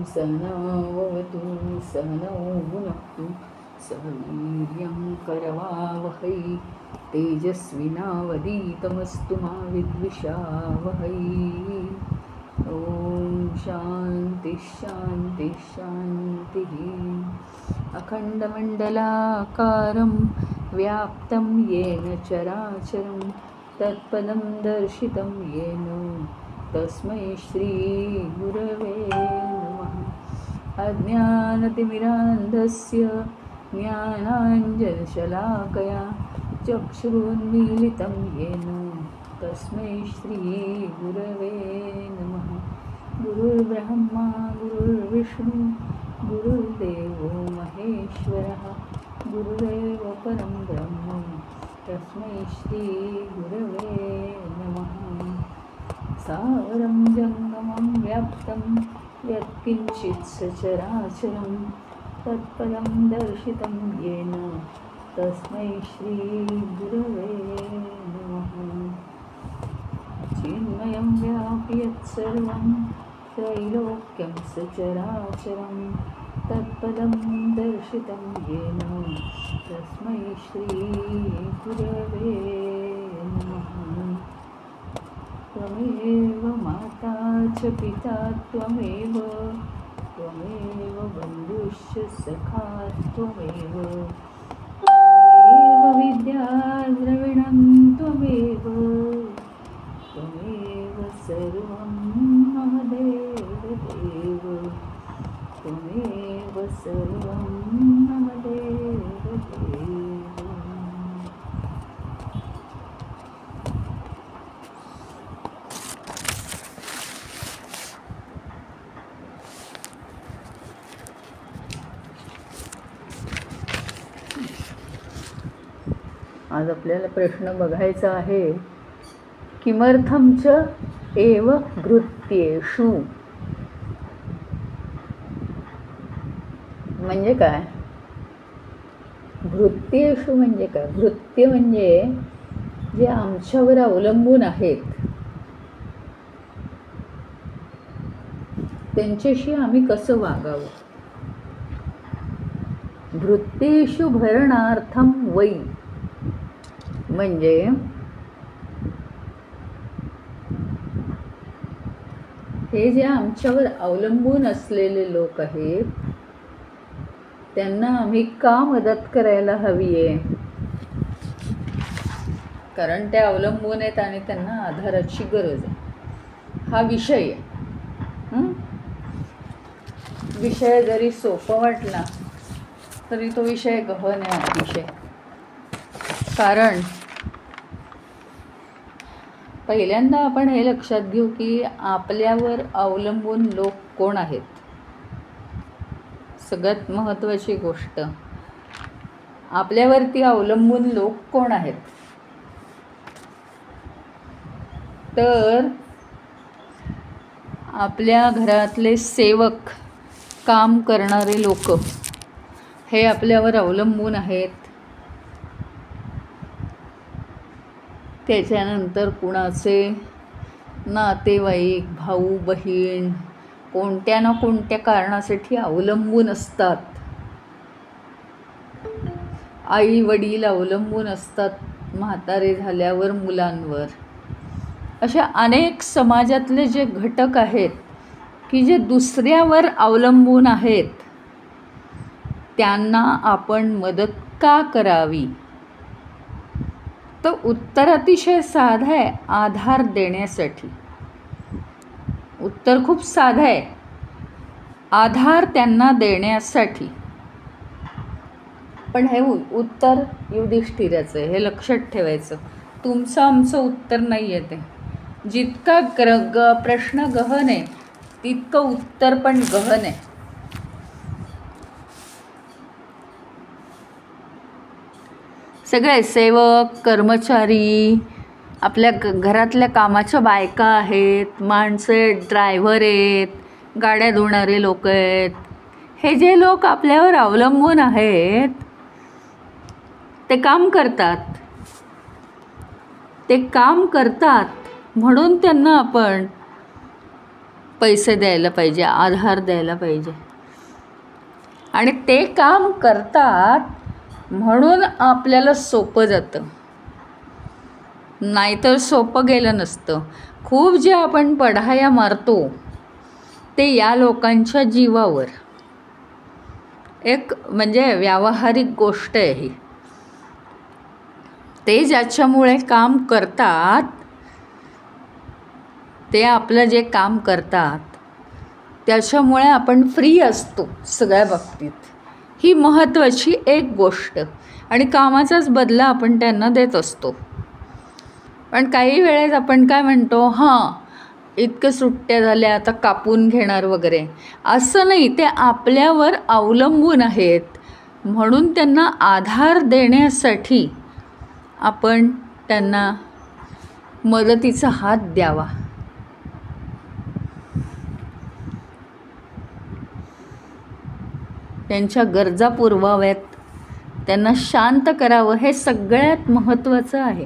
सहनावतु सहनौ भुनक्तु सह वीर्यं करवावहै तेजस्विनावधीतमस्तु मा विद्विषावहै। ॐ शान्ति शान्ति शान्तिः। अखण्डमण्डलाकारं व्याप्तं येन चराचरं तत्पदं दर्शितं येन तस्मै श्रीगुरवे नमः। अज्ञानतिमिरान्धस्य ज्ञानाञ्जनशलाकया चक्षुरुन्मीलितं येन तस्मै श्रीगुरवे नमः। गुरुर्ब्रह्मा गुरुर्विष्णु गुरुर्देवो महेश्वरः गुरुरेव परं ब्रह्म तस्मै श्रीगुरवे नमः। सावरं जङ्गमं व्याप्तं यत्किञ्चित् सचराचरं तत्पदं दर्शितं येन तस्मै श्रीगुरवे नमः। चिन्मयं व्यापि यत्सर्वं त्रैलोक्यं सचराचरं तत्पदं दर्शितं येन तस्मै श्रीगुरवे नमः। त्वमेव माता च पिता त्वमेव बन्धुश्च सखा त्वमेव विद्या द्रविणं त्वमेव सर्वं मम देवदेव त्वमेव सर्वं मम देवदेव। आज आपल्याला प्रश्न बघायचा आहे, किमर्थं च एव भृत्येषु म्हणजे काय? भृत्येषु म्हणजे काय? भृत्य म्हणजे जे आमच्यावर अवलंबून आहेत त्यांच्याशी आम्ही कसं वागावं. भृत्येषु भरणार्थं वै म्हणजे हे जे आमच्यावर अवलंबून असलेले लोक आहेत त्यांना आम्ही का मदत करायला हवी आहे? कारण ते अवलंबून आहेत आणि त्यांना आधाराची गरज आहे. हा विषय आहे. विषय जरी सोपा वाटला तरी तो विषय गहन आहे अतिशय. कारण पहिल्यांदा आपण हे लक्षात घेऊ की आपल्यावर अवलंबून लोक कोण आहेत. सगळ्यात महत्त्वाची गोष्ट, आपल्यावरती अवलंबून लोक कोण आहेत. तर आपल्या घरातले सेवक, काम करणारे लोक हे आपल्यावर अवलंबून आहेत. त्याच्यानंतर कुणाचे नातेवाईक, भाऊ बहीण कोणत्या ना कोणत्या कारणासाठी अवलंबून असतात. आई वडील अवलंबून असतात म्हातारे झाल्यावर मुलांवर. अशा अनेक समाजातले जे घटक आहेत की जे दुसऱ्यावर अवलंबून आहेत त्यांना आपण मदत का करावी? तर उत्तर अतिशय साधं आहे. आधार देण्यासाठी. उत्तर खूप साधं आहे. आधार त्यांना देण्यासाठी. पण हे उत्तर युधिष्ठिराचं आहे, हे लक्षात ठेवायचं. तुमचं आमचं उत्तर नाही आहे ते. जितका प्रश्न गहन आहे तितकं उत्तर पण गहन आहे. सगळे सेवक, कर्मचारी, आपल्या घरातल्या कामाच्या बायका आहेत, माणसं आहेत, ड्रायव्हर आहेत, गाड्या धुणारे लोक आहेत. हे जे लोक आपल्यावर अवलंबून आहेत ते काम करतात म्हणून त्यांना आपण पैसे द्यायला पाहिजे, आधार द्यायला पाहिजे. आणि ते काम करतात म्हणून आपल्याला सोपं जातं, नाहीतर सोपं गेलं नसतं. खूप जे आपण पढाया मारतो ते या लोकांच्या जीवावर. एक म्हणजे व्यावहारिक गोष्ट आहे ही. ते ज्याच्यामुळे काम करतात, ते आपलं जे काम करतात त्याच्यामुळे आपण फ्री असतो सगळ्या बाबतीत. ही महत्त्वाची एक गोष्ट. आणि कामाचाच बदला आपण त्यांना देत असतो. पण काही वेळेस आपण काय म्हणतो, हां इतकं सुट्ट्या झाल्या आता कापून घेणार वगैरे. असं नाही, ते आपल्यावर अवलंबून आहेत म्हणून त्यांना आधार देण्यासाठी आपण त्यांना मदतीचा हात द्यावा. त्यांच्या गरजा पुरवाव्यात, त्यांना शांत करावं. हे सगळ्यात महत्त्वाचं आहे.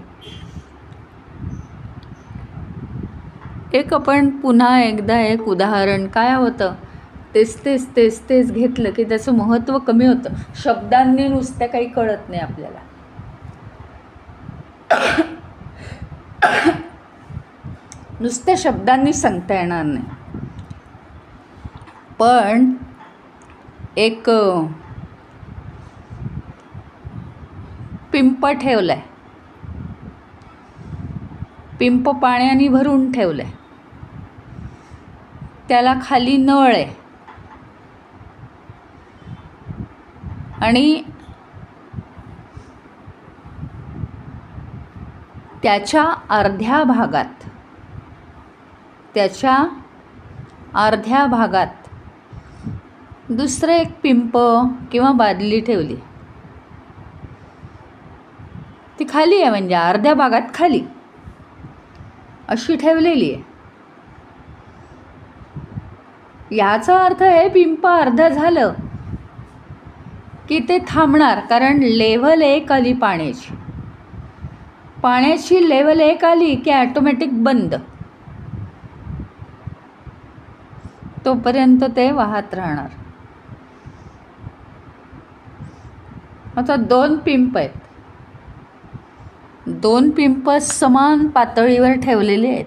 आपण पुन्हा एकदा एक उदाहरण, काय होतं, तेच घेतलं की त्याचं महत्त्व कमी होतं. शब्दांनी नुसत्या काही कळत नाही आपल्याला. नुसत्या शब्दांनी सांगता येणार नाही. पण एक पिंप ठेवलाय, पिंप पाण्याने भरून ठेवलंय, त्याला खाली नळ आहे आणि त्याच्या अर्ध्या भागात दुसरं एक पिंप किंवा बादली ठेवली. ती खाली आहे, म्हणजे अर्ध्या भागात खाली अशी ठेवलेली आहे. याचा अर्थ हे पिंप अर्ध झालं की ते थांबणार, कारण लेव्हल 1 आली पाण्याची लेव्हल 1 आली की ॲटोमॅटिक बंद. तोपर्यंत ते वाहत राहणार. आता 2 पिंप आहेत, 2 पिंप समान पातळीवर ठेवलेले आहेत.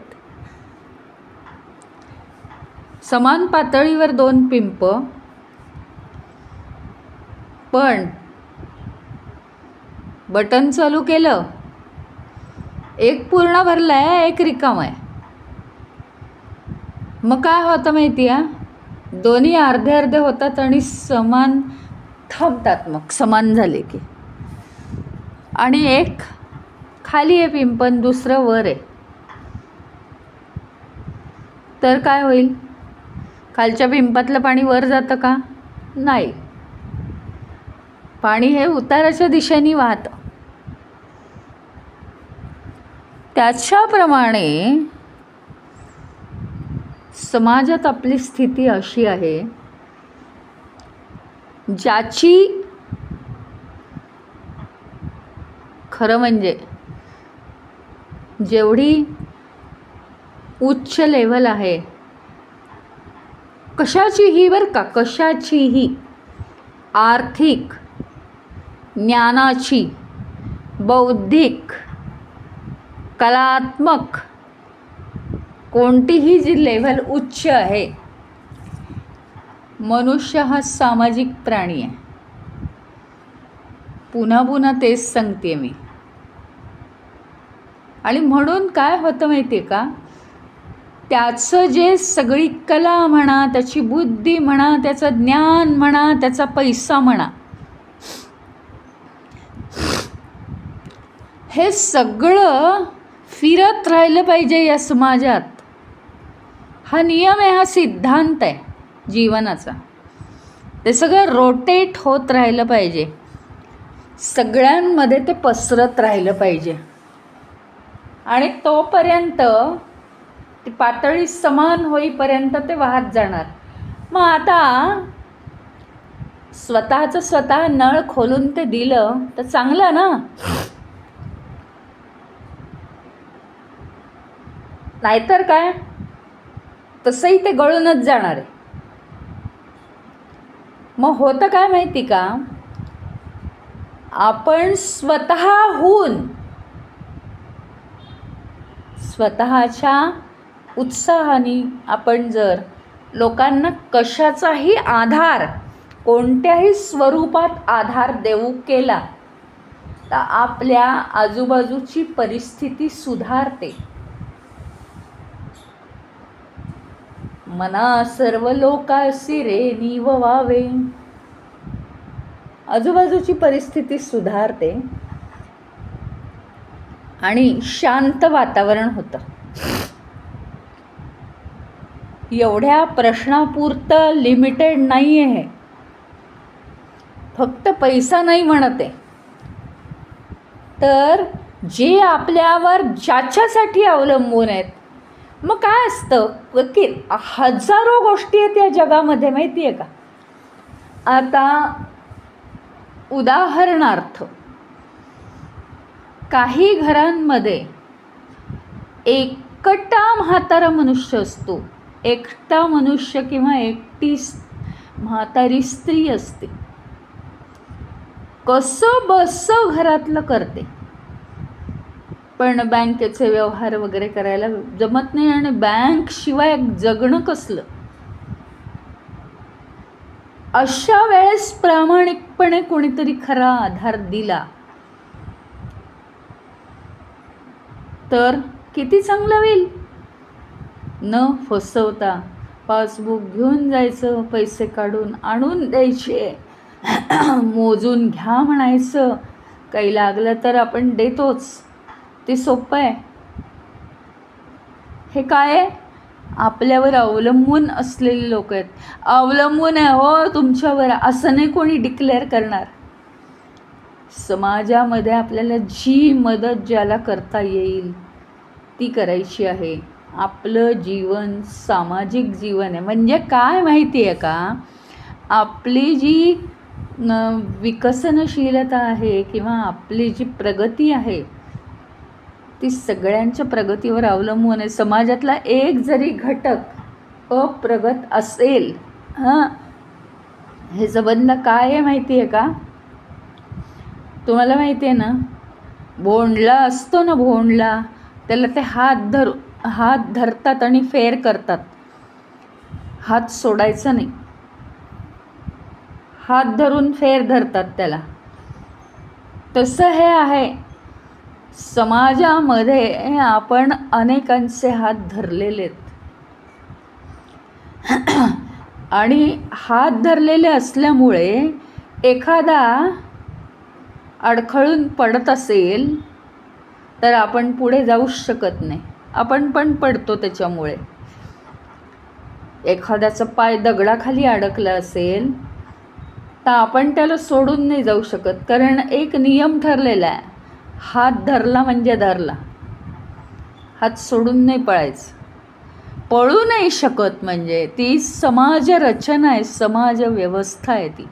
समान पातळीवर 2 पिंप, पण बटन चालू केलं, एक पूर्ण भरलाय, एक रिकाम आहे. मग काय होतं माहिती आहे, दोन्ही अर्धे अर्धे होतात आणि समान थांबतात. मग समान झाले की, आणि एक खाली आहे पिंप, दुसरं वर आहे, तर काय होईल? खालच्या पिंपातलं पाणी वर जातं का? नाही. पाणी हे उताराच्या दिशेने वाहतं. त्याच्याप्रमाणे समाजात आपली स्थिती अशी आहे, ज्याची खरं म्हणजे जेवढी उच्च लेव्हल आहे कशाचीही, बरं का, कशाचीही, आर्थिक, ज्ञानाची, बौद्धिक, कलात्मक, कोणतीही जी लेव्हल उच्च आहे, मनुष्य हा सामाजिक प्राणी आहे. पुन्हा पुन्हा तेच सांगते मी. आणि म्हणून काय होतं माहिती आहे का, त्याचं जे सगळी कला म्हणा, त्याची बुद्धी म्हणा, त्याचं ज्ञान म्हणा, त्याचा पैसा म्हणा, हे सगळं फिरत राहिलं पाहिजे या समाजात. हा नियम आहे, हा सिद्धांत आहे जीवनाचा. ते सगळं रोटेट होत राहिलं पाहिजे, सगळ्यांमध्ये ते पसरत राहिलं पाहिजे. आणि तोपर्यंत ती पातळी समान होईपर्यंत ते वाहत जाणार. मग आता स्वतःचं स्वतः नळ खोलून ते दिलं तर चांगलं ना. नाहीतर काय, तसंही ते गळूनच जाणार आहे. मग होतं काय माहिती का, आपण स्वतःच्या उत्साहाने आपण जर लोकांना कशाचाही आधार, कोणत्याही स्वरूपात आधार देऊ केला तर आपल्या आजूबाजूची परिस्थिती सुधारते. मना सर्व लोकासी रे नीव व्हावे, आजूबाजूची परिस्थिती सुधारते आणि शांत वातावरण होतं. एवढ्या प्रश्नापुरतं लिमिटेड नाही आहे, फक्त पैसा नाही म्हणत आहे, तर जे आपल्यावर ज्याच्यासाठी अवलंबून आहेत. मग काय असतं की हजारो गोष्टी आहेत या जगामध्ये, माहिती आहे का. आता उदाहरणार्थ, काही घरांमध्ये एकटा म्हातारा मनुष्य असतो, एकटा मनुष्य किंवा एकटी म्हातारी स्त्री असते. कसं बसं घरातलं करते, पण बँकेचे व्यवहार वगैरे करायला जमत नाही आणि बँक शिवाय जगणं कसलं. अशा वेळेस प्रामाणिकपणे कोणीतरी खरा आधार दिला तर किती चांगलं होईल. न फसवता पासबुक घेऊन जायचं, पैसे काढून आणून द्यायचे, मोजून घ्या म्हणायचं, काही लागलं तर आपण देतोच, ते सोपं आहे. हे काय आहे, आपल्यावर अवलंबून असलेले लोक आहेत. अवलंबून आहे हो तुमच्यावर, असं नाही कोणी डिक्लेअर करणार. समाजामध्ये आपल्याला जी मदत ज्याला करता येईल ती करायची आहे. आपलं जीवन सामाजिक जीवन आहे. म्हणजे काय माहिती आहे का, आपली जी विकसनशीलता आहे किंवा आपली जी प्रगती आहे ती सगळ्यांच्या प्रगतीवर अवलंबून आहे. समाजातला एक जरी घटक अप्रगत असेल, हे संबंध काय आहे माहिती आहे का. तुम्हाला माहिती आहे ना, भोंडला असतो ना, भोंडला, त्याला ते हात धरतात आणि फेर करतात, हात सोडायचा नाही, हात धरून फेर धरतात त्याला. तसं हे आहे, समाजामध्ये आपण अनेकांचे हात धरलेले आहेत आणि हात धरलेले असल्यामुळे एखादा अडखळून पडत असेल तर आपण पुढे जाऊच शकत नाही, आपण पण पडतो त्याच्यामुळे. एखाद्याचा पाय दगडाखाली अडकला असेल तर आपण त्याला सोडून नाही जाऊ शकत, कारण एक नियम ठरलेला आहे, हात धरला म्हणजे धरला, हात सोडून नाही पळायचं, पळू नाही शकत. म्हणजे ती समाज रचना आहे, समाज व्यवस्था आहे ती.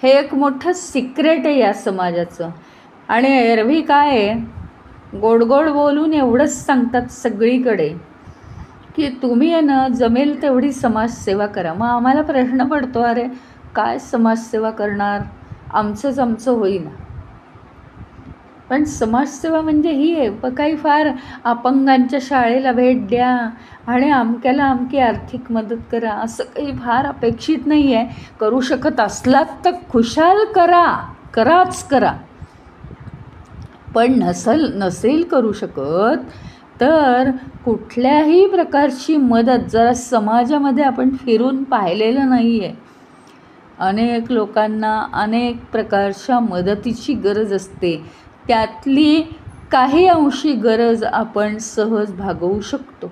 हे एक मोठं सिक्रेट आहे या समाजाचं. आणि एरवी काय आहे, गोड गोड बोलून एवढंच सांगतात सगळीकडे की तुम्ही आहे ना जमेल तेवढी समाजसेवा करा. मग आम्हाला प्रश्न पडतो, अरे काय समाजसेवा करणार, आमचं होईना. पण समाजसेवा म्हणजे ही आहे, पण काही फार अपंगांच्या शाळेला भेट द्या आणि अमक्याला अमकी आर्थिक मदत करा असं काही फार अपेक्षित नाही आहे. करू शकत असलात तर खुशाल कराच करा. पण नसेल करू शकत तर कुठल्याही प्रकारची मदत, जरा समाजामध्ये आपण फिरून पाहिलेलं नाही आहे, अनेक लोकांना अनेक प्रकारच्या मदतीची गरज असते. त्यातली काही अंशी गरज आपण सहज भागवू शकतो.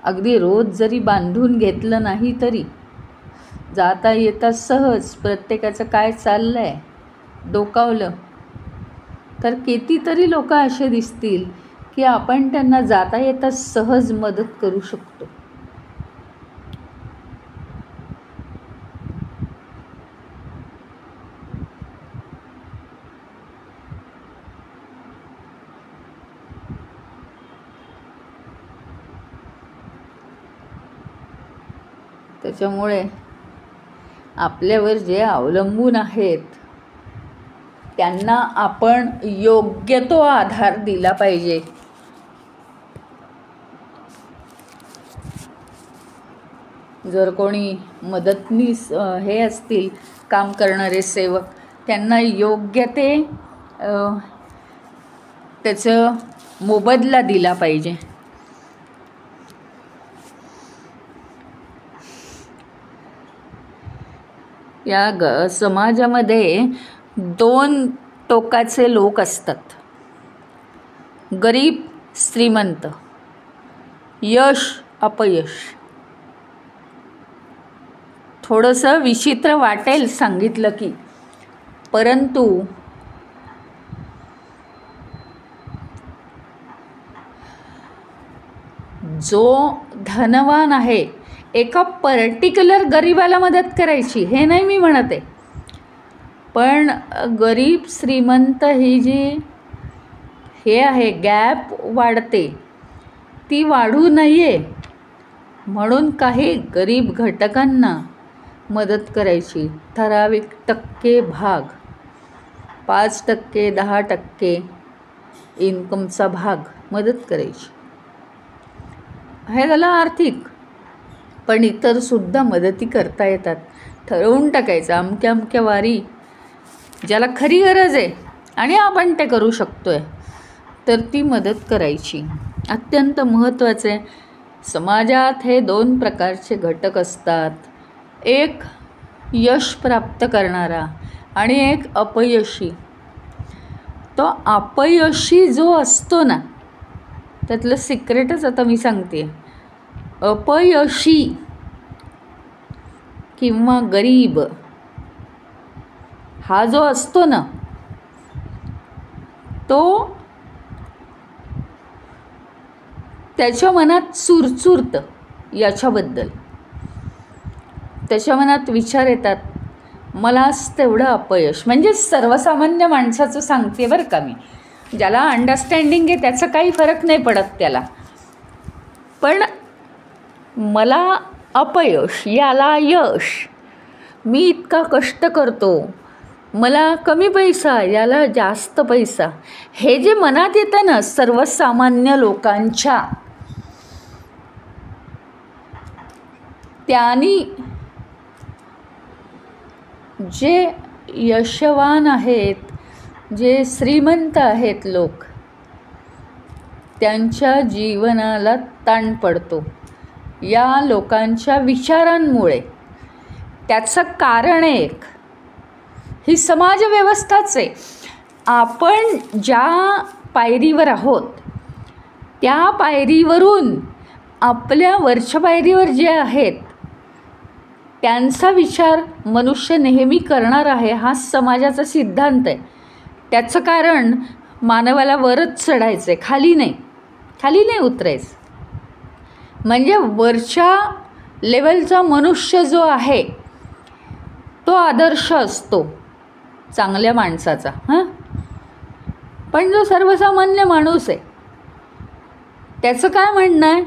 अगदी रोज जरी बांधून घेतलं नाही तरी जाता येता सहज प्रत्येकाचं काय चाललं आहे डोकावलं तर कितीतरी लोक असे दिसतील की आपण त्यांना जाता येता सहज मदत करू शकतो. त्याच्यामुळे आपल्यावर जे अवलंबून आहेत त्यांना आपण योग्य तो आधार दिला पाहिजे. जर कोणी मदतनीस हे असतील काम करणारे सेवक, त्यांना योग्य ते त्याचं मोबदला दिला पाहिजे. या समाजामध्ये 2 टोकाचे लोक असतात, गरीब श्रीमंत, यश अपयश. थोडंसं विचित्र वाटेल सांगितलं की, परंतु जो धनवान आहे, एका पर्टिक्युलर गरीबाला मदत करायची हे नाही मी म्हणत आहे, पण गरीब श्रीमंत ही जी हे आहे गॅप वाढते, ती वाढू नये म्हणून काही गरीब घटकांना मदत करायची. ठराविक टक्के भाग, 5%, 10% इन्कमचा भाग मदत करायची. हे झालं आर्थिक. पण इतरसुद्धा मदती करता येतात. ठरवून टाकायचं अमक्या अमक्या वारी ज्याला खरी गरज आहे आणि आपण ते करू शकतो आहे, तर ती मदत करायची. अत्यंत महत्त्वाचं आहे. समाजात हे 2 प्रकारचे घटक असतात, एक यश प्राप्त करणारा आणि एक अपयशी. तो अपयशी जो असतो ना, त्यातलं सिक्रेटच आता मी सांगते. अपयशी किंवा गरीब हा जो असतो ना, तो त्याच्या मनात चुरचुरतं याच्याबद्दल. त्याच्या मनात विचार येतात, मलाच तेवढं अपयश. म्हणजे सर्वसामान्य माणसाचं सांगते बरं का मी, ज्याला अंडरस्टँडिंग आहे त्याचं काही फरक नाही पडत त्याला. पण मला अपयश, याला यश, मी इतका कष्ट करतो, मला कमी पैसा, याला जास्त पैसा, हे जे मनात येतं ना सर्वसामान्य लोकांच्या, त्यांनी जे यशवान आहेत, जे श्रीमंत आहेत लोक, त्यांच्या जीवनाला ताण पडतो या लोकांच्या विचारांमुळे. त्याचं कारण एक ही समाजव्यवस्थाच आहे. आपण ज्या पायरीवर आहोत त्या पायरीवरून आपल्या वरच्या पायरीवर जे आहेत त्यांचा विचार मनुष्य नेहमी करणार आहे, हा समाजाचा सिद्धांत आहे. त्याचं कारण मानवाला वरच चढायचं आहे, खाली नाही उतरायचं. म्हणजे वरच्या लेवलचा मनुष्य जो आहे तो आदर्श असतो चांगल्या माणसाचा. पण जो सर्वसामान्य माणूस आहे त्याचं काय म्हणणं आहे,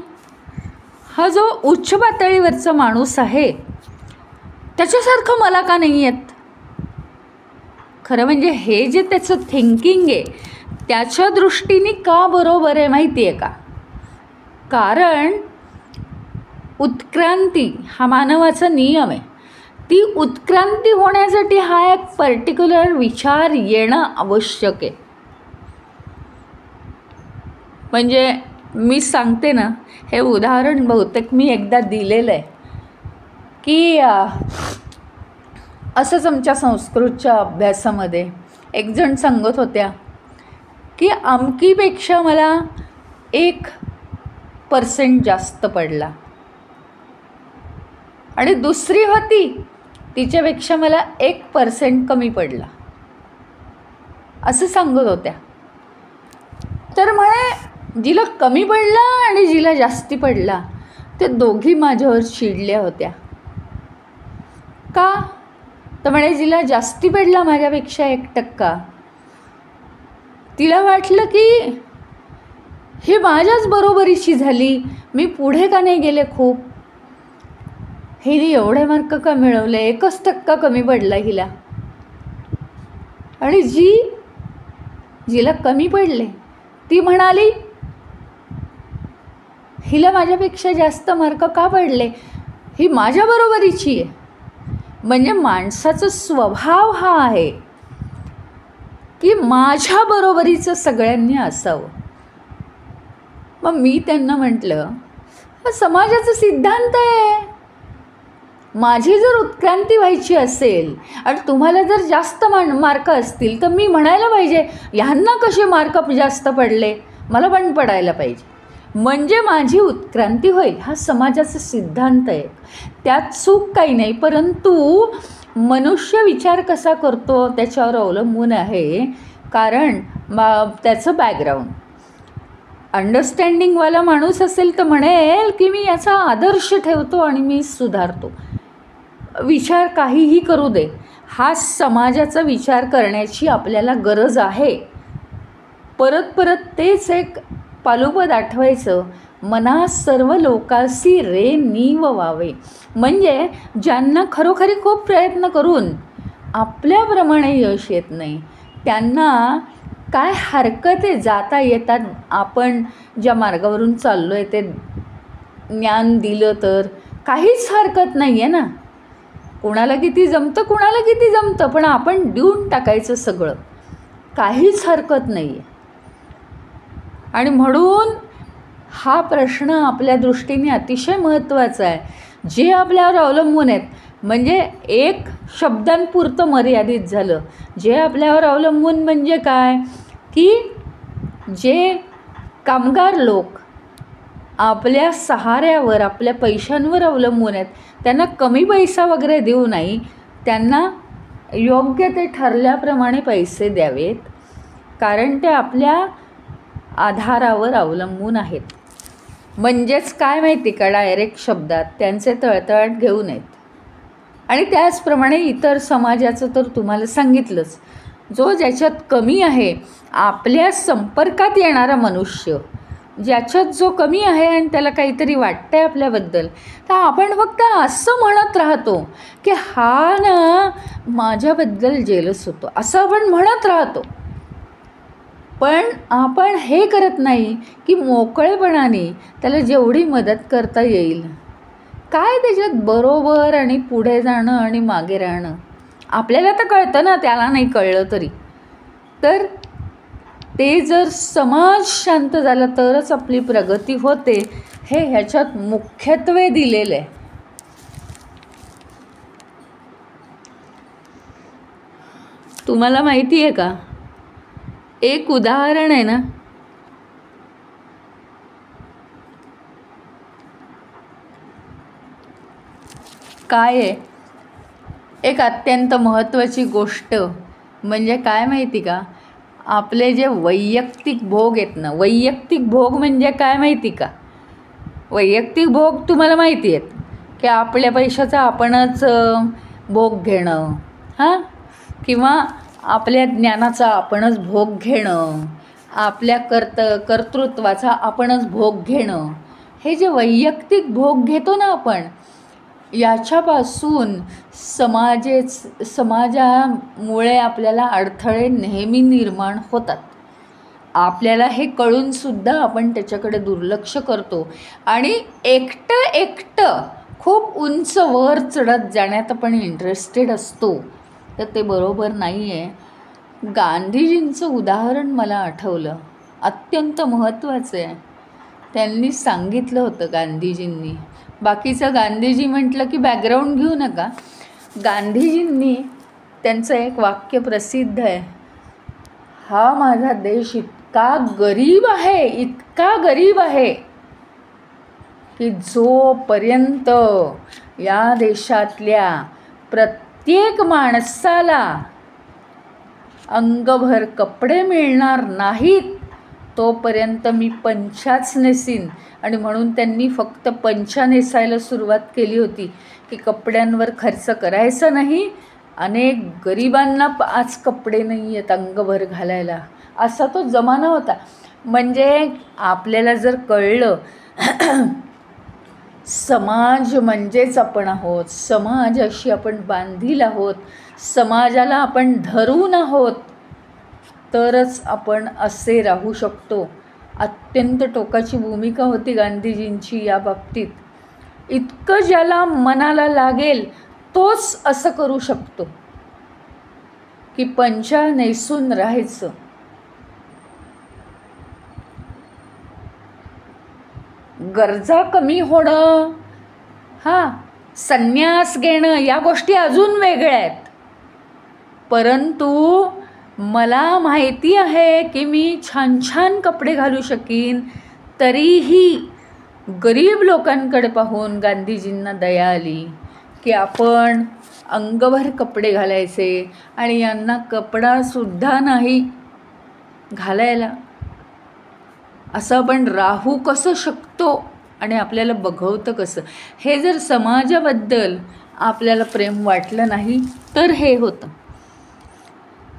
हा जो उच्च पातळीवरचा माणूस आहे त्याच्यासारखं मला का नाही येत. खरं म्हणजे हे जे त्याचं थिंकिंग आहे त्याच्या दृष्टीने का बरोबर आहे माहिती आहे का? कारण उत्क्रांती हा मानवाचा नियम आहे. ती उत्क्रांती होण्यासाठी हा एक पर्टिक्युलर विचार येणं आवश्यक आहे. म्हणजे मी सांगते ना, हे उदाहरण बहुतेक मी एकदा दिलेलं आहे की असंच आमच्या संस्कृतच्या अभ्यासामध्ये एक जण सांगत होत्या की अमकीपेक्षा मला 1% जास्त पडला आणि दुसरी होती तिच्यापेक्षा मला 1% कमी पडला, असं सांगत होत्या. तर म्हणे जिला कमी पडला आणि जिला जास्ती पडला ते दोघी माझ्यावर चिडल्या होत्या. का? तर म्हणे जिला जास्ती पडला माझ्यापेक्षा 1% तिला वाटलं की ही माझ्याच बरोबरीची झाली, मी पुढे का नाही गेले खूप, हिने एवढे मार्क का मिळवले, 1% कमी पडला हिला. आणि जिला कमी पडले ती म्हणाली हिला माझ्यापेक्षा जास्त मार्क का पडले, ही माझ्या बरोबरीची आहे. म्हणजे माणसाचा स्वभाव हा आहे की माझ्या बरोबरीचं सगळ्यांनी असावं. मग मी त्यांना म्हटलं हा समाजाचा सिद्धांत आहे. माझी जर उत्क्रांती व्हायची असेल आणि तुम्हाला जर जास्त मार्क असतील तर मी म्हणायला पाहिजे ह्यांना कसे मार्क जास्त पडले, मला पण पडायला पाहिजे, म्हणजे माझी उत्क्रांती होईल. हा समाजाचा सिद्धांत आहे, त्यात चूक काही नाही. परंतु मनुष्य विचार कसा करतो त्याच्यावर अवलंबून आहे. कारण त्याचं बॅकग्राऊंड अंडरस्टँडिंगवाला माणूस असेल तर म्हणेल की मी याचा आदर्श ठेवतो आणि मी सुधारतो. विचार काहीही करू दे, हा समाजाचा विचार करण्याची आपल्याला गरज आहे. परत परत तेच एक पालुपद आठवायचं, मना सर्व लोकासी रे नीव व्हावे. म्हणजे ज्यांना खरोखरी खूप प्रयत्न करून आपल्याप्रमाणे यश येत नाही त्यांना काय हरकत आहे जाता येतात. आपण ज्या मार्गावरून चाललो आहे ते ज्ञान दिलं तर काहीच हरकत नाही आहे ना. कुणाला किती जमतं कुणाला किती जमतं, पण आपण देऊन टाकायचं सगळं, काहीच हरकत नाही आहे. आणि म्हणून हा प्रश्न आपल्या दृष्टीने अतिशय महत्त्वाचा आहे. जे आपल्यावर अवलंबून आहेत, म्हणजे एक शब्दांपुरतं मर्यादित झालं, जे आपल्यावर अवलंबून म्हणजे काय की जे कामगार लोक आपल्या सहाऱ्यावर आपल्या पैशांवर अवलंबून आहेत त्यांना कमी पैसा वगैरे देऊ नाही, त्यांना योग्य ते ठरल्याप्रमाणे पैसे द्यावेत, कारण ते आपल्या आधारावर अवलंबून आहेत. म्हणजेच काय माहिती का, डायरेक्ट शब्दात त्यांचे तळतळाट घेऊ नयेत. आणि त्याचप्रमाणे इतर समाजाचं तर तुम्हाला सांगितलंच, जो ज्याच्यात कमी आहे, आपल्या संपर्कात येणारा मनुष्य ज्याच्यात जो कमी आहे आणि त्याला काहीतरी वाटतं आहे आपल्याबद्दल, तर आपण फक्त असं म्हणत राहतो की हा ना माझ्याबद्दल जेलस होतो, असं आपण म्हणत राहतो. पण आपण हे करत नाही की मोकळेपणाने त्याला जेवढी मदत करता येईल, काय त्याच्यात बरोबर आणि पुढे जाणं आणि मागे राहणं. आपल्याला तर कळतं ना, त्याला नाही कळलं तरी. तर ते जर समाज शांत झाला तरच आपली प्रगती होते, हे ह्याच्यात मुख्यत्वे दिलेलं आहे. तुम्हाला माहिती आहे का, एक उदाहरण आहे ना, काय आहे, एक अत्यंत महत्त्वाची गोष्ट म्हणजे काय माहिती का, आपले जे वैयक्तिक भोग आहेत ना, वैयक्तिक भोग म्हणजे काय माहिती का, वैयक्तिक भोग तुम्हाला माहिती आहेत की आपल्या पैशाचा आपणच भोग घेणं, हां, किंवा आपल्या ज्ञानाचा आपणच भोग घेणं, आपल्या कर्तृत्वाचा आपणच भोग घेणं, हे जे वैयक्तिक भोग घेतो ना आपण, याच्यापासून समाजामुळे आपल्याला अडथळे नेहमी निर्माण होतात. आपल्याला हे कळूनसुद्धा आपण त्याच्याकडे दुर्लक्ष करतो आणि एकटं खूप उंच वर चढत जाण्यात आपण इंटरेस्टेड असतो. तर ते बरोबर नाही आहे. गांधीजींचं उदाहरण मला आठवलं, अत्यंत महत्त्वाचं आहे. त्यांनी सांगितलं होतं, गांधीजींनी, बाकीचं गांधीजी म्हटलं की बॅकग्राऊंड घेऊ नका, गांधीजींनी त्यांचं एक वाक्य प्रसिद्ध आहे, हा माझा देश इतका गरीब आहे, इतका गरीब आहे की जोपर्यंत या देशातल्या प्रत्येक माणसाला अंगभर कपडे मिळणार नाहीत तोपर्यंत मी पंचाच नेसीन. आणि म्हणून त्यांनी फक्त पंचा नेसायला सुरुवात केली होती की कपड्यांवर खर्च करायचा नाही. अनेक गरिबांना आज कपडे नाही आहेत अंगभर घालायला, असा तो जमाना होता. म्हणजे आपल्याला जर कळलं समाज म्हणजेच आपण आहोत, समाजाशी आपण बांधील आहोत, समाजाला आपण धरून आहोत, तरच आपण असे राहू शकतो. अत्यंत टोकाची भूमिका होती गांधीजींची या बाबतीत. इतकं ज्याला मनाला लागेल तोच असं करू शकतो की पंचा नेसून राहायचं. गरजा कमी होणं, संन्यास घेणं, या गोष्टी अजून वेगळ्या आहेत. परंतु मला माहिती आहे की मी छान छान कपडे घालू शकीन, तरीही गरीब लोकांकडे पाहून गांधीजींना दया आली की आपण अंगभर कपडे घालायचे आणि यांना कपडासुद्धा नाही घालायला. असं आपण राहू कसं शकतो आणि आपल्याला बघवतं कसं. हे जर समाजाबद्दल आपल्याला प्रेम वाटलं नाही तर हे होतं.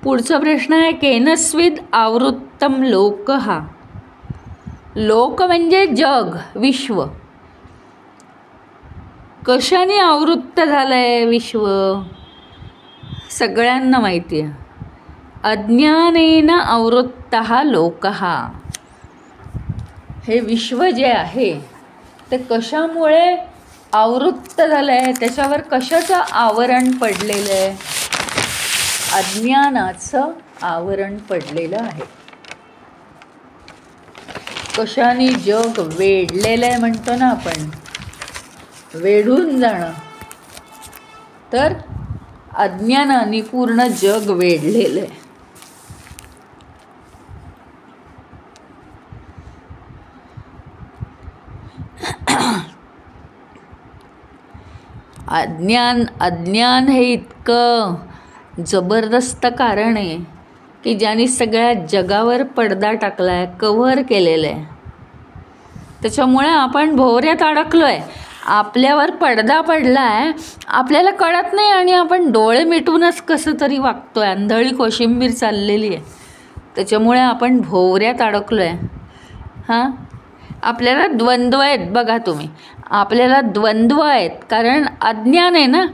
पुढचा प्रश्न आहे, केनस्विद आवृत्तम लोकः. लोक म्हणजे जग, विश्व. कशाने आवृत्त झालं आहे विश्व? सगळ्यांना माहिती आहे. अज्ञानेन आवृत्तः लोकः. हे विश्व जे आहे ते कशामुळे आवृत्त झालं आहे? त्याच्यावर कशाचं आवरण पडलेलं आहे? अज्ञानाचं आवरण पडलेलं आहे. कशाने जग वेढलेलं आहे म्हणतो ना आपण, वेढून जाणं. तर अज्ञानाने पूर्ण जग वेढलेलं आहे. अज्ञान हे इतकं जबरदस्त कारण आहे की ज्याने सगळ्या जगावर पडदा टाकला आहे, कव्हर केलेलं आहे. त्याच्यामुळे आपण भोवऱ्यात अडकलो आहे. आपल्यावर पडदा पडला आहे, आपल्याला कळत नाही आणि आपण डोळे मिटूनच कसं तरी वागतो आहे. आंधळी कोशिंबीर चाललेली आहे. त्याच्यामुळे आपण भोवऱ्यात अडकलो आहे. आपल्याला द्वंद्व आहेत. बघा तुम्ही, आपल्याला द्वंद्व आहेत कारण अज्ञान आहे ना.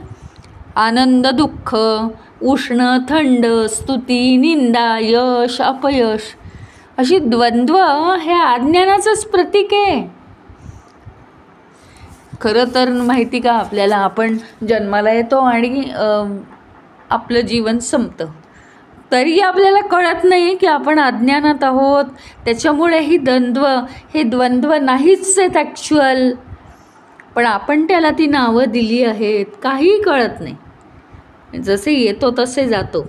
आनंद दुःख, उष्ण थंड, स्तुती निंदा, यश अपयश, अशी द्वंद्व हे अज्ञानाचंच प्रतीक आहे. खरं तर माहिती का आपल्याला, आपण जन्माला येतो आणि आपलं जीवन संपतं, तरी आपल्याला कळत नाही की आपण अज्ञानात आहोत. त्याच्यामुळे हे द्वंद्व नाहीच आहेत ॲक्च्युअल, पण आपण त्याला ती नावं दिली आहेत. काहीही कळत नाही, जसे येतो तसे जातो.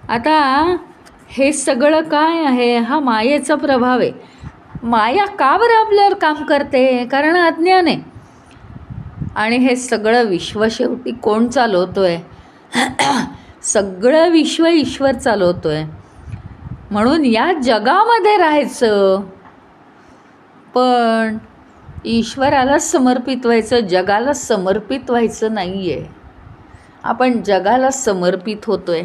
आता हे सगळं काय आहे? हा मायेचा प्रभाव आहे. माया का बरं आपल्यावर काम करते? कारण अज्ञान आहे. आणि हे सगळं विश्व शेवटी कोण चालवतोय? सगळं विश्व ईश्वर चालवतोय. म्हणून या जगामध्ये राहायचं, पण ईश्वराला समर्पित व्हायचं, जगाला समर्पित व्हायचं नाही आहे. आपण जगाला समर्पित होतोय.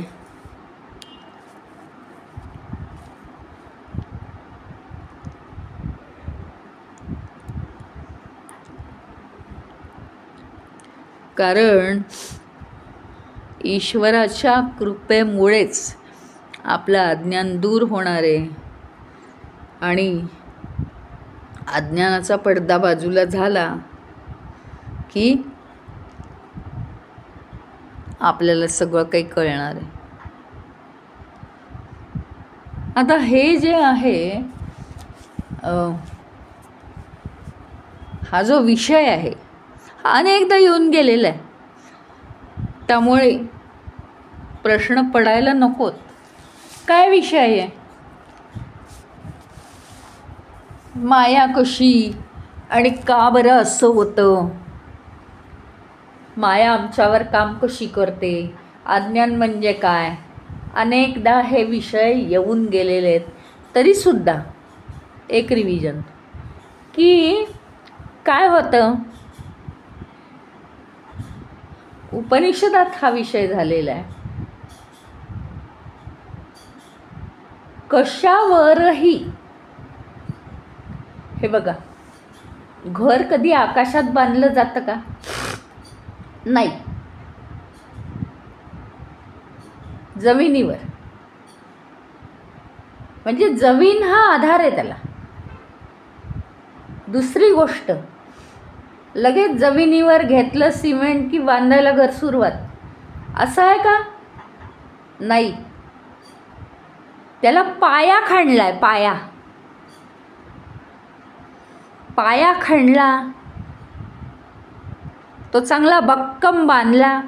कारण ईश्वराच्या कृपेमुळेच आपलं अज्ञान दूर होणार आहे. आणि अज्ञानाचा पडदा बाजूला झाला की आपल्याला सगळं काही कळणार आहे. आता हे जे आहे, हा जो विषय आहे हा अनेकदा येऊन गेलेला आहे. त्यामुळे प्रश्न पडायला नकोत. काय विषय आहे? माया कशी आणि का बरं असं होतं? माया आमच्यावर काम कशी करते? अज्ञान म्हणजे काय, अनेकदा हे विषय येऊन गेलेले आहेत. तरीसुद्धा एक रिव्हिजन की काय होतं, उपनिषदात हा विषय झालेला आहे. कशावरही, हे बघा, घर कधी आकाशात बांधलं जातं का? नाही, जमिनीवर. म्हणजे जमीन हा आधार आहे त्याला. दुसरी गोष्ट, लगेच जमिनीवर घेतलं सिमेंट की बांधायला घर सुरुवात, असं आहे का? नाही, त्याला पाया खणलाय. पाया खणला, तो चांगला भक्कम बांधला,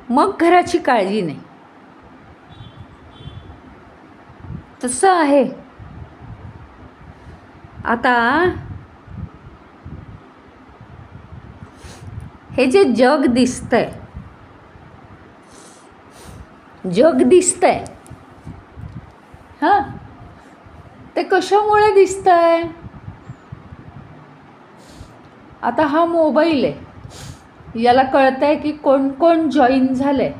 मग घराची काळजी नाही. तसं आहे. आता हे जे जग दिसतंय, हां, ते कशामुळे दिसतंय? आता हा मोबाईल आहे, याला कळतंय की कोण कोण जॉईन झालंय,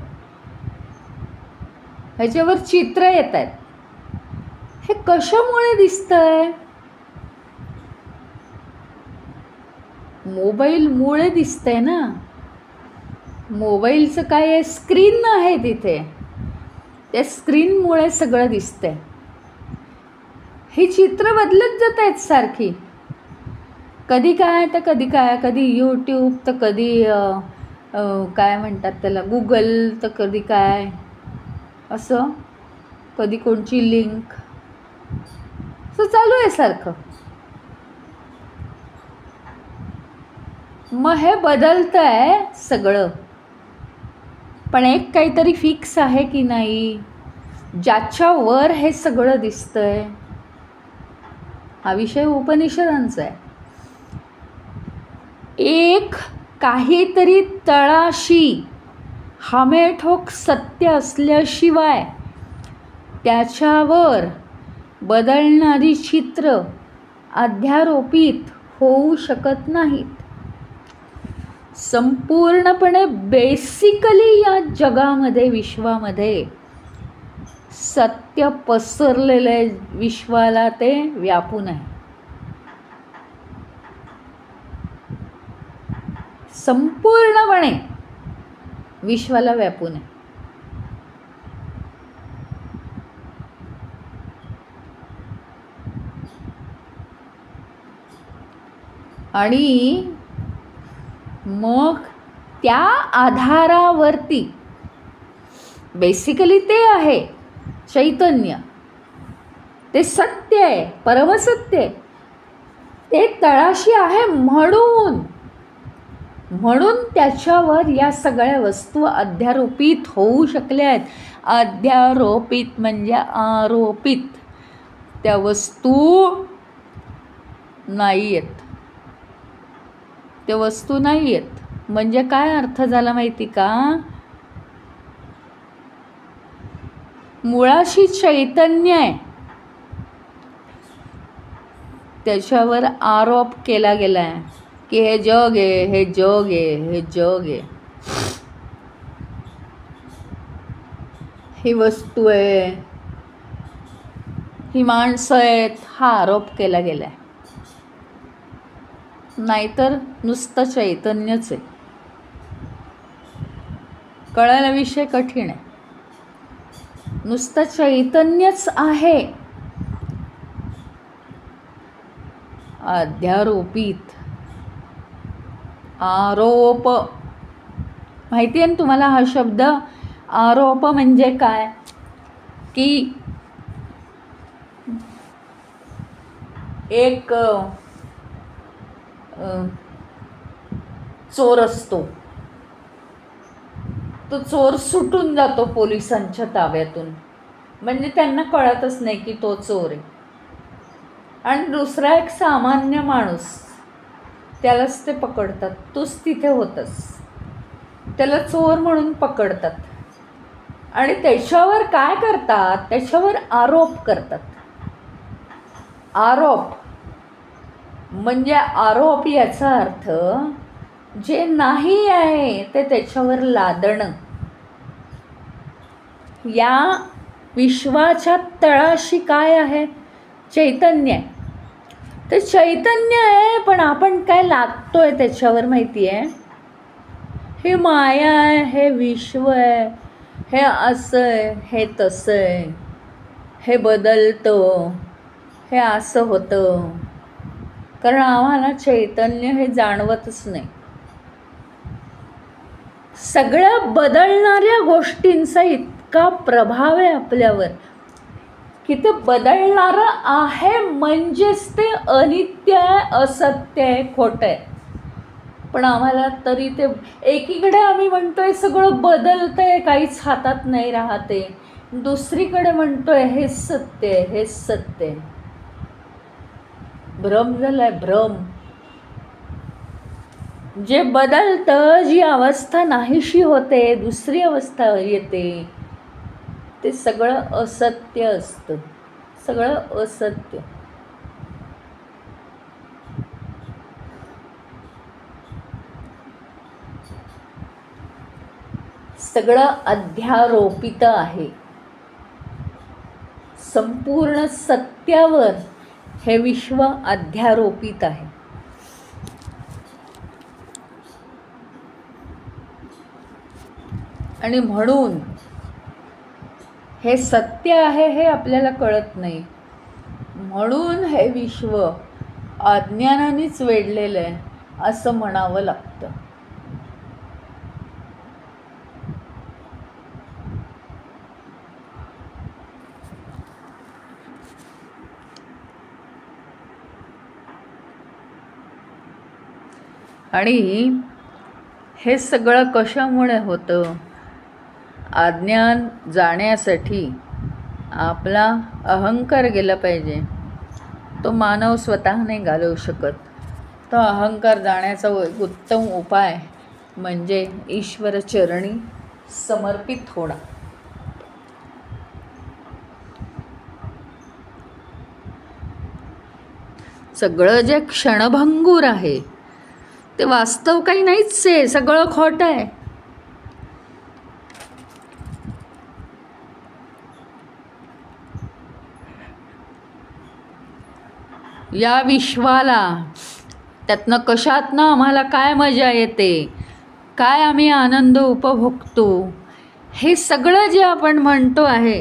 ह्याच्यावर चित्र येत आहेत. हे कशामुळे दिसतंय? मोबाईलमुळे दिसतंय ना. मोबाईलचं काय आहे, स्क्रीन आहे तिथे, त्या स्क्रीनमुळे सगळं दिसतंय. ही चित्र बदलत जात आहेत सारखी. कधी काय तर कधी काय, कधी यूट्यूब तर कधी काय म्हणतात त्याला, गुगल तर कधी काय, असं कधी कोणची लिंक, असं चालू आहे सारखं. मग हे बदलतंय सगळं, पण एक काहीतरी फिक्स आहे की नाही, ज्याच्यावर हे सगळं दिसतंय. हा विषय उपनिषदांचा आहे. एक काहीतरी तळाशी हामेठोक सत्य असल्याशिवाय त्याच्यावर बदलणारी चित्र अध्यारोपित होऊ शकत नाहीत. संपूर्णपणे बेसिकली या जगामध्ये, विश्वामध्ये सत्य पसरलेलं आहे. विश्वाला ते व्यापून आहे, संपूर्णपणे विश्वाला व्यापून आहे. आणि मग त्या आधारावरती बेसिकली ते आहे चैतन्य, ते सत्य आहे, परमसत्य आहे, ते तळाशी आहे. म्हणून त्याच्यावर या सगळ्या वस्तू अध्यारोपित होऊ शकल्या आहेत. अध्यारोपित म्हणजे आरोपित, त्या वस्तू नाही आहेत. त्या वस्तू नाही आहेत. म्हणजे काय अर्थ झाला माहिती का? मुळाशी चैतन्य आहे, त्याच्यावर आरोप केला गेला आहे की हे जग आहे, हे जग आहे, हे जग आहे, ही वस्तू आहे, ही माणसं आहेत, हा आरोप केला गेला आहे. नाहीतर नुसतं चैतन्यच आहे. कळायला विषय कठीण आहे. नुसतं चैतन्यच आहे, अध्यारोपित. आरोप माहिती आहे ना तुम्हाला? हा शब्द आरोप म्हणजे काय की एक चोर असतो, तो चोर सुटून जातो पोलिसांच्या ताब्यातून, म्हणजे त्यांना कळतच नाही की तो चोर आहे. आणि दुसरा एक सामान्य माणूस त्यालाच ते पकडतात. तूच तिथे होतस. त्याला चोर म्हणून पकडतात आणि त्याच्यावर काय करतात, त्याच्यावर आरोप करतात. आरोप म्हणजे आरोप याचा अर्थ जे नाही आहे ते त्याच्यावर लादणं. या विश्वाच्या तळाशी काय आहे? चैतन्य आहे. ते चैतन्य आहे, पण आपण काय लादतोय त्याच्यावर माहिती आहे? हे माया आहे, हे विश्व आहे, हे असं आहे, हे तसं आहे, हे बदलतं, हे असं होतं. कारण आम्हाला चैतन्य हे जाणवतच नाही. सगळ्या बदलणाऱ्या गोष्टींचा इतका प्रभाव आहे आपल्यावर की ते बदलणारं आहे म्हणजेच ते अनित्य आहे, असत्य आहे, खोटं आहे. पण आम्हाला तरी ते एकीकडे आम्ही म्हणतोय सगळं बदलतंय, काहीच हातात नाही राहते, दुसरीकडे म्हणतोय हेच सत्य आहे, हेच सत्य आहे. भ्रम झालाय, भ्रम. जे बदलतं, जी अवस्था नाहीशी होते, दुसरी अवस्था येते, ते सगळं असत्य असतं. सगळं असत्य. सगळं अध्यारोपित आहे. संपूर्ण सत्यावर हे विश्व अध्यारोपित आहे. आणि म्हणून हे सत्य आहे हे आपल्याला कळत नाही. म्हणून हे विश्व अज्ञानानेच वेढलेलं आहे असं म्हणावं लागतं. आणि हे सगळं कशामुळे होतं? अज्ञान जाण्यासाठी आपला अहंकार गेला पाहिजे. तो मानव स्वतः नाही घालवू शकत. तो अहंकार जाण्याचा उत्तम उपाय म्हणजे ईश्वरचरणी समर्पित होणं. सगळं जे क्षणभंगूर आहे ते वास्तव काही नाहीच आहे, सगळं खोटं आहे. या विश्वाला त्यातनं कशातनं आम्हाला काय मजा येते, काय आम्ही आनंद उपभोगतो, हे सगळं जे आपण म्हणतो आहे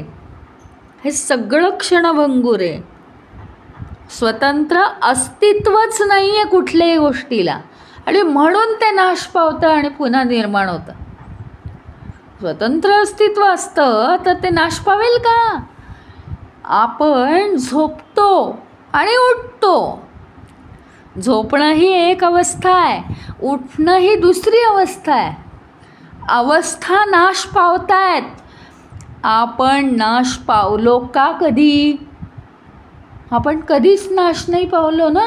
हे सगळं क्षणभंगूर आहे. स्वतंत्र अस्तित्वच नाही आहे कुठल्याही गोष्टीला आणि म्हणून ते नाश पावतं आणि पुन्हा निर्माण होतं. स्वतंत्र अस्तित्व असतं तर ते नाश पावेल का? आपण झोपतो आणि उठतो. झोपणं ही एक अवस्था आहे, उठणं ही दुसरी अवस्था आहे. अवस्था नाश पावतायत. आपण नाश पावलो का कधी? आपण कधीच नाश नाही पावलो ना.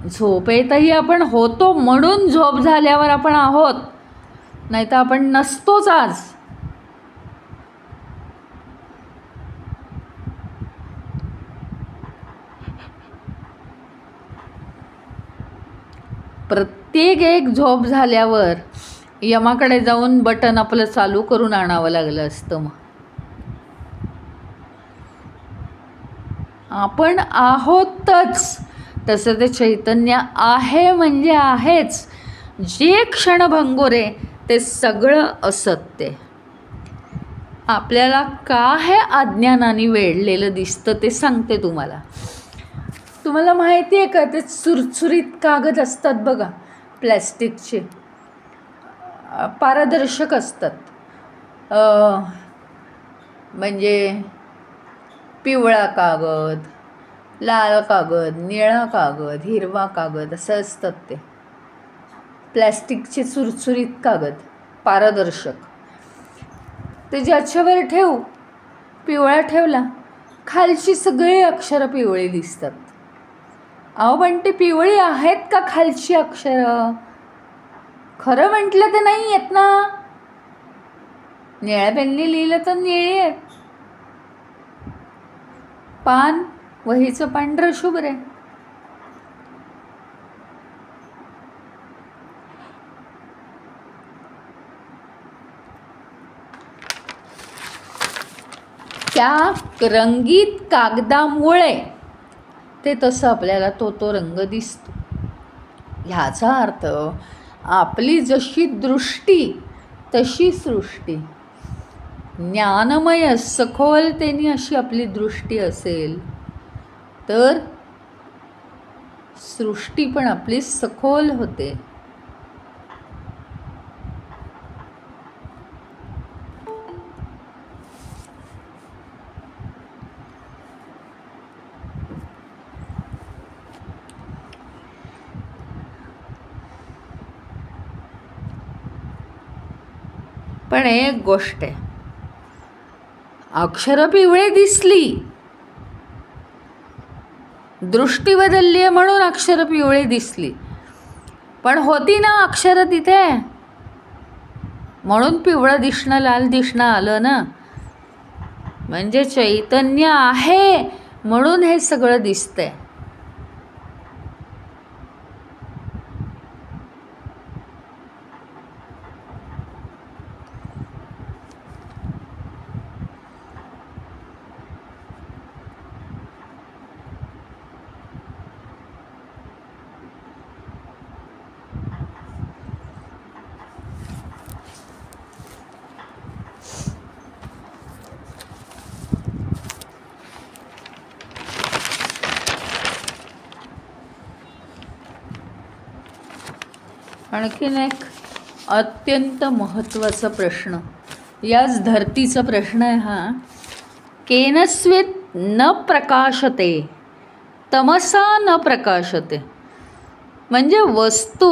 झोपेतही आपण होतो म्हणून झोप झाल्यावर आपण आहोत, नाही तर आपण नसतोच आज. प्रत्येक एक झोप झाल्यावर यमाकडे जाऊन बटन आपलं चालू करून आणावं लागलं असतं. मग आपण आहोतच. तसं ते चैतन्य आहे म्हणजे आहेच. जे क्षणभंगूर आहे ते सगळं असत्य. आपल्याला का हे अज्ञानाने वेढलेलं दिसतं ते सांगते तुम्हाला. तुम्हाला माहिती आहे का, ते चुरचुरीत कागद असतात बघा, प्लॅस्टिकचे, पारदर्शक असतात. म्हणजे पिवळा कागद, लाल कागद, निळा कागद, हिरवा कागद असं असतात ते प्लॅस्टिकचे चुरचुरीत कागद, पारदर्शक. ते ज्याच्यावर ठेवू, पिवळा ठेवला, खालची सगळी अक्षरं पिवळी दिसतात. अहो पण ती पिवळी आहेत का खालची अक्षरं? खरं म्हटलं तर नाही आहेत ना. निळ्या पेननी लिहिलं तर निळी आहेत. पान वहीचं पांढरं शुभ्र आहे. त्या रंगीत कागदामुळे ते तसं आपल्याला तो रंग दिसतो. ह्याचा अर्थ आपली जशी दृष्टी तशी सृष्टी. ज्ञानमय सखोलतेने अशी आपली दृष्टी असेल तर सृष्टी पण आपली सखोल होते. पण एक गोष्ट आहे, अक्षरं पिवळे दिसली, दृष्टी बदलली आहे म्हणून अक्षरं पिवळे दिसली, पण होती ना अक्षरं तिथे, म्हणून पिवळं दिसणं लाल दिसणं आलं ना. म्हणजे चैतन्य आहे म्हणून हे सगळं दिसतंय. आणखीन एक अत्यंत महत्त्वाचा प्रश्न, याच धरतीचा प्रश्न आहे हा. केनस्वित न प्रकाशते तमसा न प्रकाशते. म्हणजे वस्तू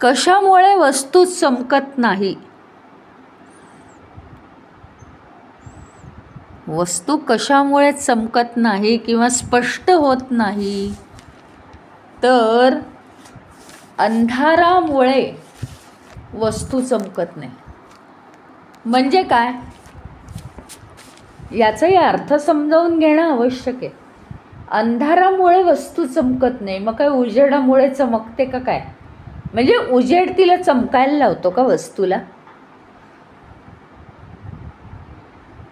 कशामुळे वस्तू चमकत नाही. वस्तू कशामुळे चमकत नाही किंवा स्पष्ट होत नाही तर अंधारामुळे वस्तू चमकत नाही. म्हणजे काय, याचाही अर्थ समजावून घेणं आवश्यक आहे. अंधारामुळे वस्तू चमकत नाही, मग काय उजेडामुळे चमकते का काय? म्हणजे उजेड तिला चमकायला लावतो का वस्तूला?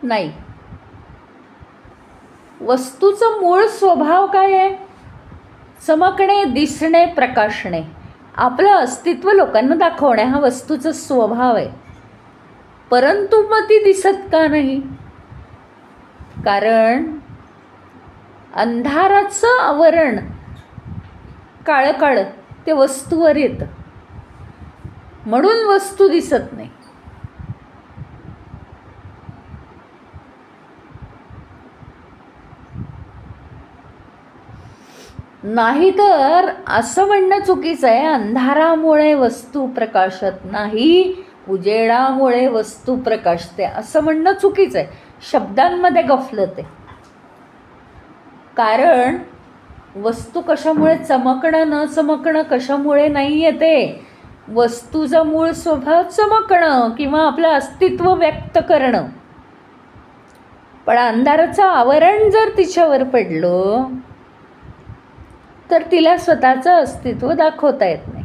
नाही. वस्तूचं मूळ स्वभाव काय आहे? चमकणे, दिसणे, प्रकाशणे, आपलं अस्तित्व लोकांना दाखवणे हा वस्तूचा स्वभाव आहे. परंतु मग ती दिसत का नाही? कारण अंधाराचं आवरण काळं काळं ते वस्तूवर येतं, म्हणून वस्तू दिसत नाही. नाहीतर असं म्हणणं चुकीचं आहे, अंधारामुळे वस्तू प्रकाशत नाही, उजेडामुळे वस्तू प्रकाशते, असं म्हणणं चुकीचं आहे. शब्दांमध्ये गफलत आहे. कारण वस्तू कशामुळे चमकणं न चमकणं कशामुळे नाही येते. वस्तूचा मूळ स्वभाव चमकणं किंवा आपलं अस्तित्व व्यक्त करणं. पण अंधाराचं आवरण जर तिच्यावर पडलं तर तिला स्वतःचं अस्तित्व दाखवता येत नाही.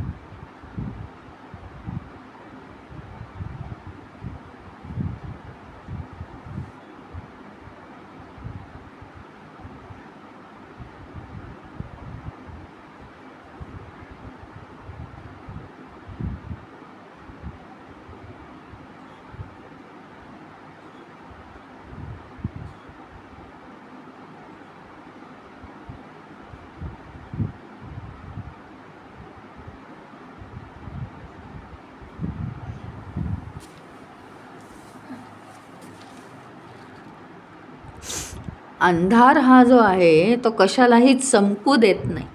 अंधार हा जो आहे तो कशालाही चमकू देत नाही.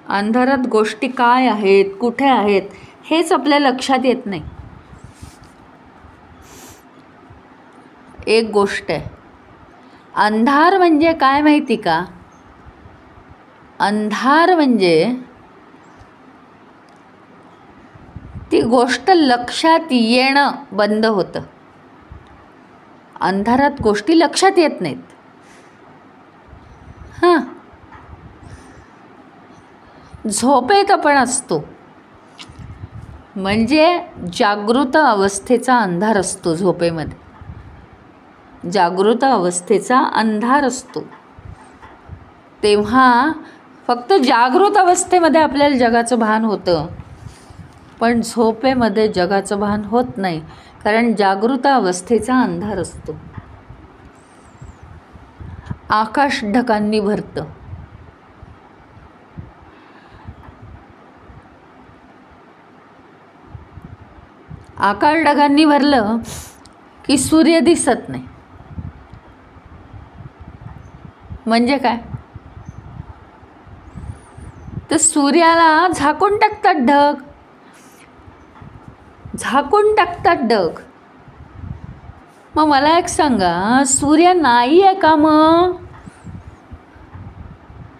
अंधारात गोष्टी काय आहेत, कुठे आहेत हेच आपल्या लक्षात येत नाही. एक गोष्ट आहे, अंधार म्हणजे काय माहिती का? अंधार म्हणजे ती गोष्ट लक्षात येणं बंद होतं. अंधारात गोष्टी लक्षात येत नाहीत. हां, झोपेत आपण असतो म्हणजे जागृत अवस्थेचा अंधार असतो. झोपेमध्ये जागृत अवस्थेचा अंधार असतो. तेव्हा फक्त जागृत अवस्थेमध्ये आपल्याला जगाचं भान होतं, पण झोपेमध्ये जगाचं भान होत नाही, कारण जागृत अवस्थेचा अंधार असतो. आकाश ढगांनी भरतं. आकाश ढगांनी भरलं की सूर्य दिसत नाही. म्हणजे काय? तर सूर्याला झाकून टाकतात ढग. मग मला एक सांगा, सूर्य नाही आहे का? मग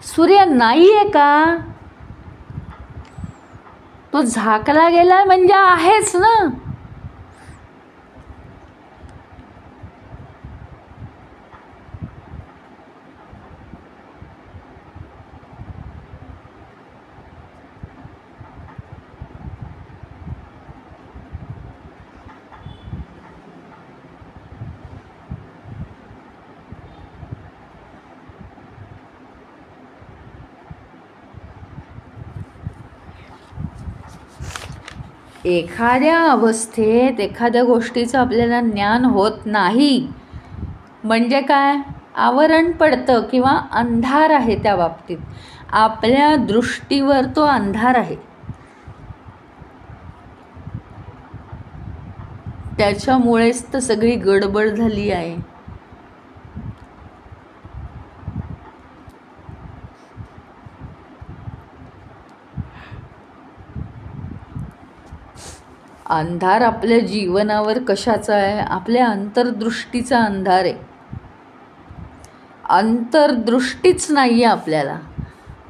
सूर्य नाही आहे का? तो झाकला गेला म्हणजे आहेच ना. एखाद्या अवस्थेत एखाद्या गोष्टीचं आपल्याला ज्ञान होत नाही म्हणजे काय? आवरण पडतं किंवा अंधार आहे. त्या बाबतीत आपल्या दृष्टीवर तो अंधार आहे. त्याच्यामुळेच तर सगळी गडबड झाली आहे. अंधार आपल्या जीवनावर कशाचा आहे? आपल्या अंतर्दृष्टीचा अंधार आहे. अंतर्दृष्टीच नाही आहे आपल्याला.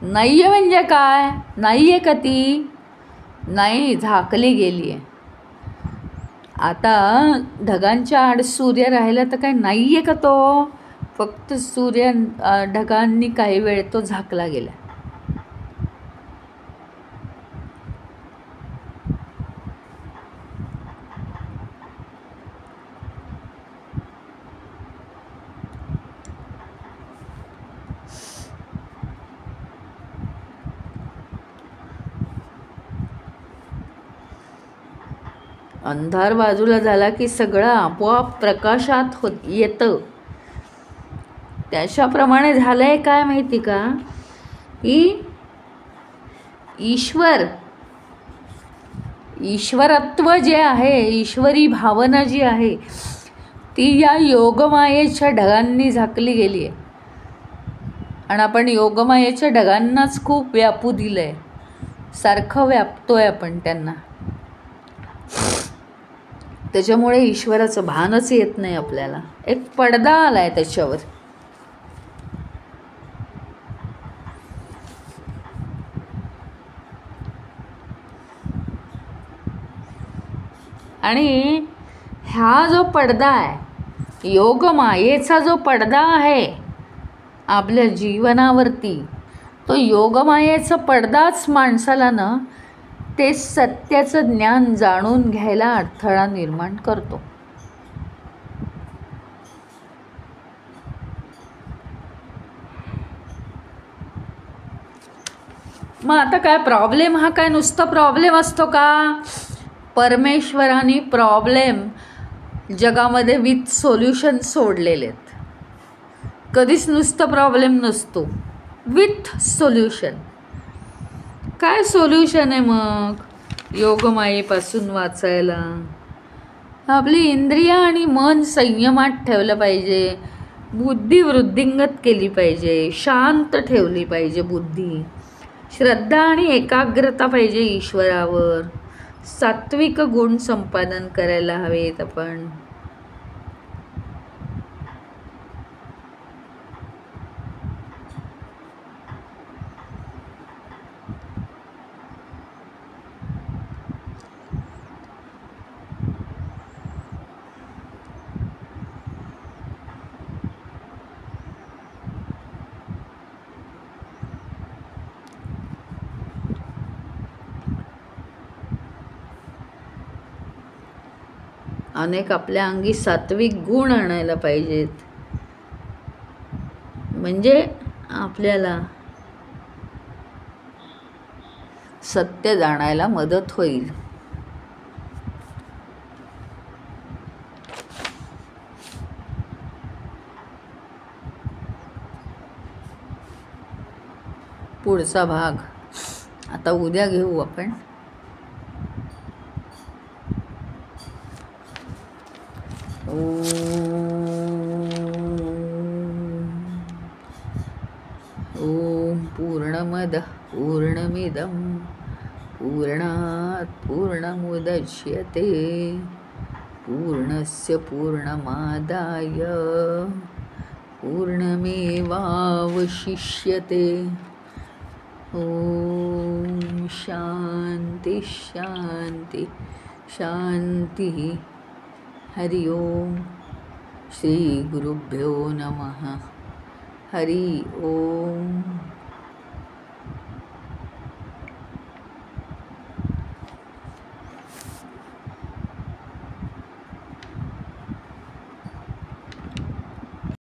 नाही आहे म्हणजे काय? नाही आहे का ती? नाही, झाकली गेली आहे. आता ढगांच्या आड सूर्य राहिला तर काय नाही आहे का तो? फक्त सूर्य ढगांनी काही वेळ तो झाकला गेला. अंधार बाजूला झाला की सगळं आपोआप प्रकाशात येतं. त्याच्याप्रमाणे झालंय काय माहिती का? की ईश्वरत्व जे आहे, ईश्वरी भावना जी आहे, ती या योगमायेच्या ढगांनी झाकली गेली आहे. आणि आपण योगमायेच्या ढगांनाच खूप व्यापू दिलंय. सारखं व्यापतोय आपण त्यांना. त्याच्यामुळे ईश्वराचं भानच येत नाही आपल्याला. एक पडदा आलाय त्याच्यावर. आणि हा जो पडदा आहे, योगमायेचा जो पडदा आहे आपल्या जीवनावरती, तो योगमायेचा पडदाच माणसाला ना ते सत्याचं ज्ञान जाणून घ्यायला अडथळा निर्माण करतो. मग आता काय प्रॉब्लेम? हा काय नुसता प्रॉब्लेम असतो का? परमेश्वराने प्रॉब्लेम जगामध्ये विथ सोल्युशन सोडलेले आहेत. कधीच नुसतं प्रॉब्लेम नसतो, विथ सोल्युशन. काय सोल्युशन आहे मग योगमायेपासून वाचायला? आपली इंद्रिय आणि मन संयमात ठेवलं पाहिजे. बुद्धी वृद्धिंगत केली पाहिजे. शांत ठेवली पाहिजे बुद्धी. श्रद्धा आणि एकाग्रता पाहिजे ईश्वरावर. सात्विक गुण संपादन करायला हवेत आपण. अनेक आपल्या अंगी सात्विक गुण आणायला पाहिजेत, म्हणजे आपल्याला सत्य जाणायला मदत होईल. पुढचा भाग आता उद्या घेऊ आपण. ओम पूर्णमदः पूर्णमिदं पूर्णात् पूर्णमुदच्यते पूर्णस्य पूर्णमादाय पूर्णमेवावशिष्यते. ओम शांति शांति शांति. हरि ओम. श्री गुरुभ्यो नमः. हरि ओम.